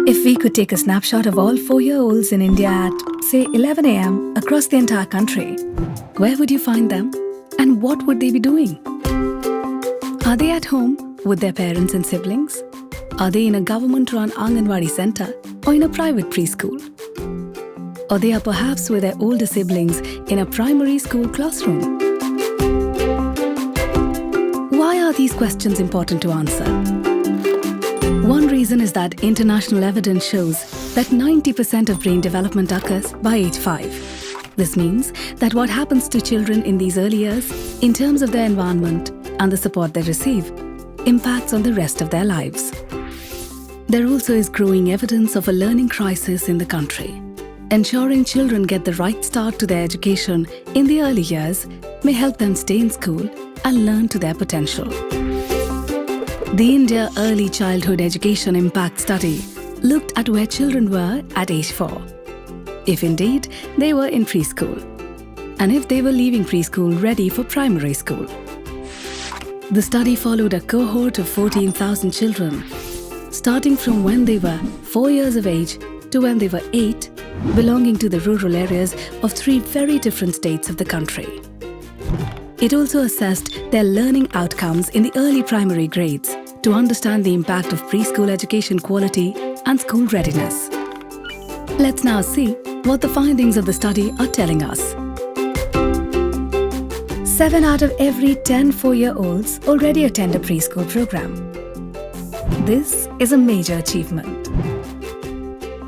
If we could take a snapshot of all 4-year-olds in India at, say, 11 a.m. across the entire country, where would you find them? And what would they be doing? Are they at home with their parents and siblings? Are they in a government-run Anganwadi center or in a private preschool? Or they are perhaps with their older siblings in a primary school classroom? Why are these questions important to answer? One reason is that international evidence shows that 90% of brain development occurs by age 5. This means that what happens to children in these early years, in terms of their environment and the support they receive, impacts on the rest of their lives. There also is growing evidence of a learning crisis in the country. Ensuring children get the right start to their education in the early years may help them stay in school and learn to their potential. The India Early Childhood Education Impact Study looked at where children were at age 4, if indeed they were in preschool, and if they were leaving preschool ready for primary school. The study followed a cohort of 14,000 children, starting from when they were 4 years of age to when they were 8, belonging to the rural areas of 3 very different states of the country. It also assessed their learning outcomes in the early primary grades to understand the impact of preschool education quality and school readiness. Let's now see what the findings of the study are telling us. 7 out of every 10 4-year-olds already attend a preschool program. This is a major achievement.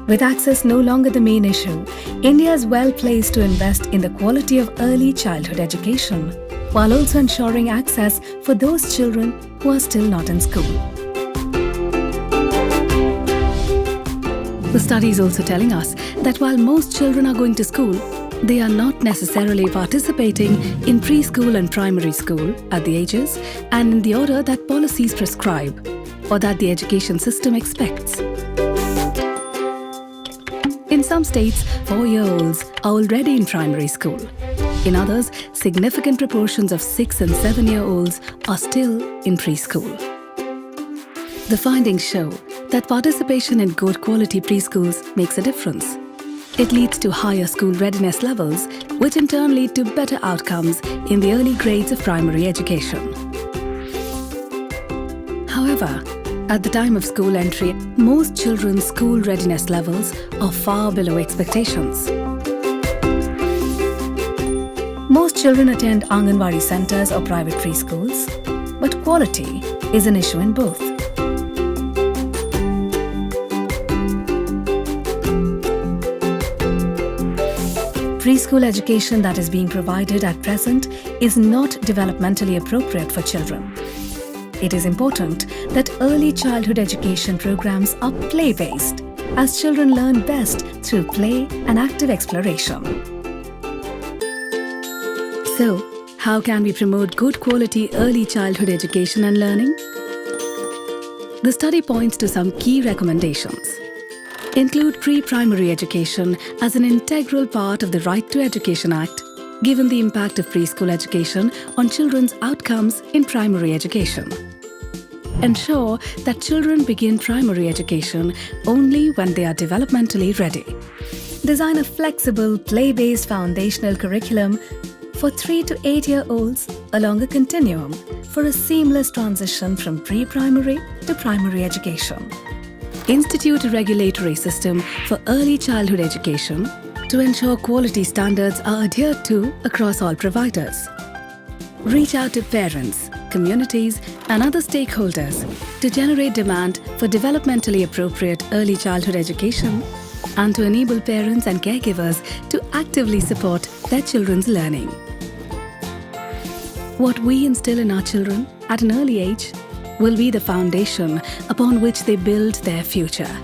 With access no longer the main issue, India is well placed to invest in the quality of early childhood education, while also ensuring access for those children who are still not in school. The study is also telling us that while most children are going to school, they are not necessarily participating in preschool and primary school at the ages and in the order that policies prescribe or that the education system expects. In some states, 4-year-olds are already in primary school. In others, significant proportions of 6 and 7-year-olds are still in preschool. The findings show that participation in good quality preschools makes a difference. It leads to higher school readiness levels, which in turn lead to better outcomes in the early grades of primary education. However, at the time of school entry, most children's school readiness levels are far below expectations. Most children attend Anganwadi centers or private preschools, but quality is an issue in both. Preschool education that is being provided at present is not developmentally appropriate for children. It is important that early childhood education programs are play-based, as children learn best through play and active exploration. So, how can we promote good quality early childhood education and learning? The study points to some key recommendations. Include pre-primary education as an integral part of the Right to Education Act, given the impact of preschool education on children's outcomes in primary education. Ensure that children begin primary education only when they are developmentally ready. Design a flexible, play-based foundational curriculum for 3 to 8-year-olds along a continuum for a seamless transition from pre-primary to primary education. Institute a regulatory system for early childhood education to ensure quality standards are adhered to across all providers. Reach out to parents, communities and other stakeholders to generate demand for developmentally appropriate early childhood education and to enable parents and caregivers to actively support their children's learning. What we instill in our children at an early age will be the foundation upon which they build their future.